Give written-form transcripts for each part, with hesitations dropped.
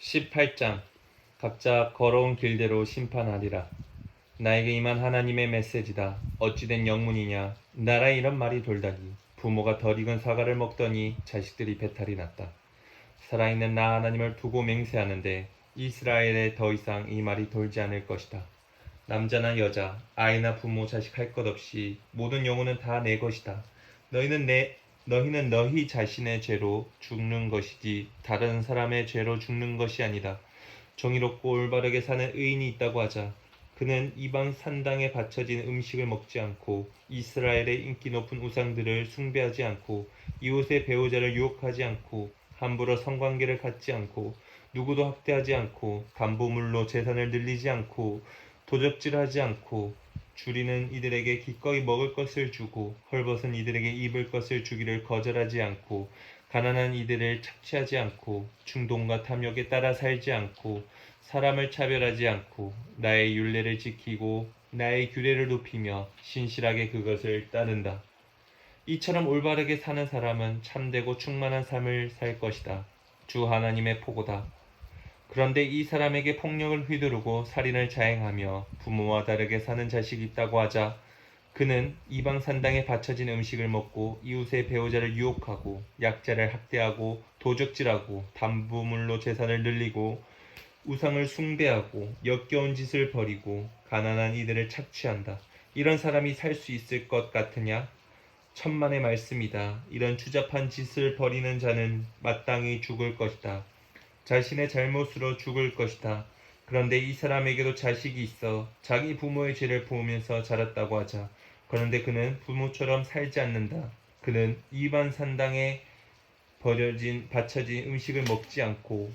18장 각자 걸어온 길대로 심판하리라. 나에게 임한 하나님의 메시지다. 어찌된 영문이냐. 나라에 이런 말이 돌다니. 부모가 덜 익은 사과를 먹더니 자식들이 배탈이 났다. 살아있는 나 하나님을 두고 맹세하는데 이스라엘에 더 이상 이 말이 돌지 않을 것이다. 남자나 여자, 아이나 부모, 자식 할 것 없이 모든 영혼은 다 내 것이다. 너희는 너희 자신의 죄로 죽는 것이지 다른 사람의 죄로 죽는 것이 아니다. 정의롭고 올바르게 사는 의인이 있다고 하자. 그는 이방 산당에 바쳐진 음식을 먹지 않고 이스라엘의 인기 높은 우상들을 숭배하지 않고 이웃의 배우자를 유혹하지 않고 함부로 성관계를 갖지 않고 누구도 학대하지 않고 담보물로 재산을 늘리지 않고 도적질하지 않고 줄이는 이들에게 기꺼이 먹을 것을 주고 헐벗은 이들에게 입을 것을 주기를 거절하지 않고 가난한 이들을 착취하지 않고 충동과 탐욕에 따라 살지 않고 사람을 차별하지 않고 나의 율례를 지키고 나의 규례를 높이며 신실하게 그것을 따른다. 이처럼 올바르게 사는 사람은 참되고 충만한 삶을 살 것이다. 주 하나님의 포고다. 그런데 이 사람에게 폭력을 휘두르고 살인을 자행하며 부모와 다르게 사는 자식이 있다고 하자. 그는 이방 산당에 바쳐진 음식을 먹고 이웃의 배우자를 유혹하고 약자를 학대하고 도적질하고 담보물로 재산을 늘리고 우상을 숭배하고 역겨운 짓을 벌이고 가난한 이들을 착취한다. 이런 사람이 살 수 있을 것 같으냐? 천만의 말씀이다. 이런 추잡한 짓을 벌이는 자는 마땅히 죽을 것이다. 자신의 잘못으로 죽을 것이다. 그런데 이 사람에게도 자식이 있어 자기 부모의 죄를 보면서 자랐다고 하자. 그런데 그는 부모처럼 살지 않는다. 그는 이방 산당에 바쳐진 음식을 먹지 않고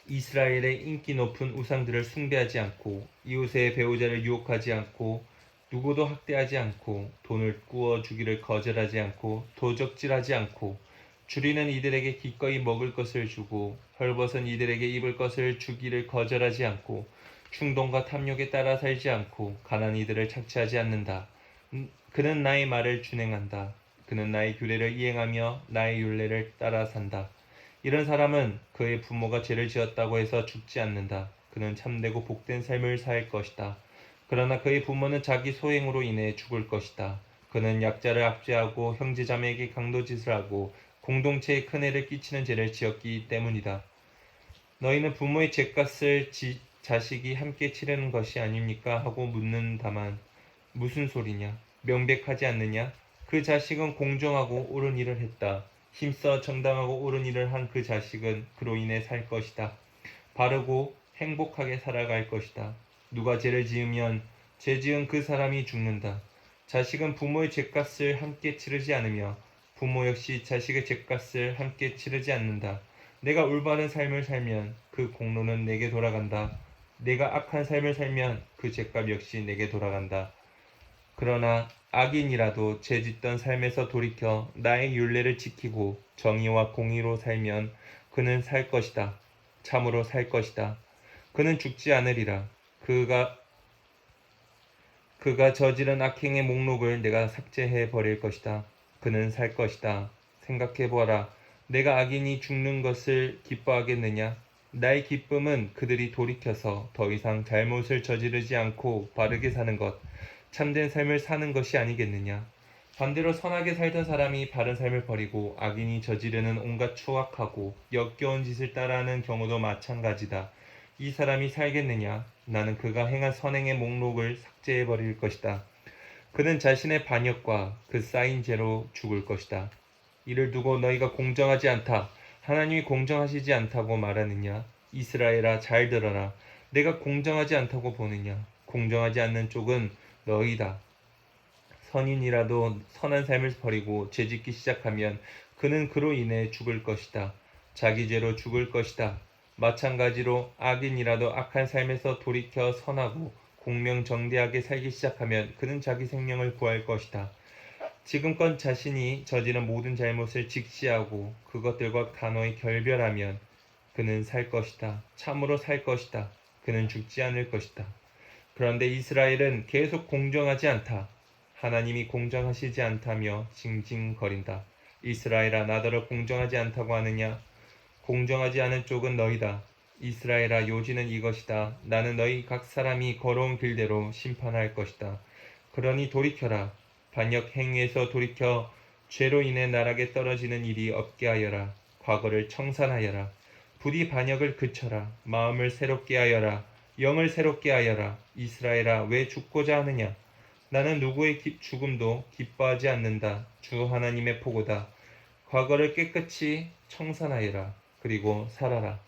이스라엘의 인기 높은 우상들을 숭배하지 않고 이웃의 배우자를 유혹하지 않고 누구도 학대하지 않고 돈을 꾸어 주기를 거절하지 않고 도적질하지 않고 줄이는 이들에게 기꺼이 먹을 것을 주고 헐벗은 이들에게 입을 것을 주기를 거절하지 않고 충동과 탐욕에 따라 살지 않고 가난한 이들을 착취하지 않는다. 그는 나의 말을 준행한다. 그는 나의 규례를 이행하며 나의 율례를 따라 산다. 이런 사람은 그의 부모가 죄를 지었다고 해서 죽지 않는다. 그는 참되고 복된 삶을 살 것이다. 그러나 그의 부모는 자기 소행으로 인해 죽을 것이다. 그는 약자를 압제하고 형제자매에게 강도짓을 하고 공동체에 큰 해를 끼치는 죄를 지었기 때문이다. 너희는 부모의 죗값을 자식이 함께 치르는 것이 아닙니까? 하고 묻는다만 무슨 소리냐? 명백하지 않느냐? 그 자식은 공정하고 옳은 일을 했다. 힘써 정당하고 옳은 일을 한 그 자식은 그로 인해 살 것이다. 바르고 행복하게 살아갈 것이다. 누가 죄를 지으면 죄 지은 그 사람이 죽는다. 자식은 부모의 죗값을 함께 치르지 않으며 부모 역시 자식의 죗값을 함께 치르지 않는다. 내가 올바른 삶을 살면 그 공로는 내게 돌아간다. 내가 악한 삶을 살면 그 죗값 역시 내게 돌아간다. 그러나 악인이라도 죄짓던 삶에서 돌이켜 나의 율례를 지키고 정의와 공의로 살면 그는 살 것이다. 참으로 살 것이다. 그는 죽지 않으리라. 그가 저지른 악행의 목록을 내가 삭제해 버릴 것이다. 그는 살 것이다. 생각해 보아라. 내가 악인이 죽는 것을 기뻐하겠느냐? 나의 기쁨은 그들이 돌이켜서 더 이상 잘못을 저지르지 않고 바르게 사는 것, 참된 삶을 사는 것이 아니겠느냐? 반대로 선하게 살던 사람이 바른 삶을 버리고 악인이 저지르는 온갖 추악하고 역겨운 짓을 따라하는 경우도 마찬가지다. 이 사람이 살겠느냐? 나는 그가 행한 선행의 목록을 삭제해 버릴 것이다. 그는 자신의 반역과 그 쌓인 죄로 죽을 것이다. 이를 두고 너희가 공정하지 않다. 하나님이 공정하시지 않다고 말하느냐? 이스라엘아, 잘 들어라. 내가 공정하지 않다고 보느냐? 공정하지 않는 쪽은 너희다. 선인이라도 선한 삶을 버리고 죄짓기 시작하면 그는 그로 인해 죽을 것이다. 자기 죄로 죽을 것이다. 마찬가지로 악인이라도 악한 삶에서 돌이켜 선하고 공명정대하게 살기 시작하면 그는 자기 생명을 구할 것이다. 지금껏 자신이 저지른 모든 잘못을 직시하고 그것들과 단호히 결별하면 그는 살 것이다. 참으로 살 것이다. 그는 죽지 않을 것이다. 그런데 이스라엘은 계속 공정하지 않다. 하나님이 공정하시지 않다며 징징거린다. 이스라엘아, 나더러 공정하지 않다고 하느냐? 공정하지 않은 쪽은 너희다. 이스라엘아, 요지는 이것이다. 나는 너희 각 사람이 걸어온 길대로 심판할 것이다. 그러니 돌이켜라. 반역 행위에서 돌이켜 죄로 인해 나락에 떨어지는 일이 없게 하여라. 과거를 청산하여라. 부디 반역을 그쳐라. 마음을 새롭게 하여라. 영을 새롭게 하여라. 이스라엘아, 왜 죽고자 하느냐? 나는 누구의 죽음도 기뻐하지 않는다. 주 하나님의 포고다. 과거를 깨끗이 청산하여라. 그리고 살아라.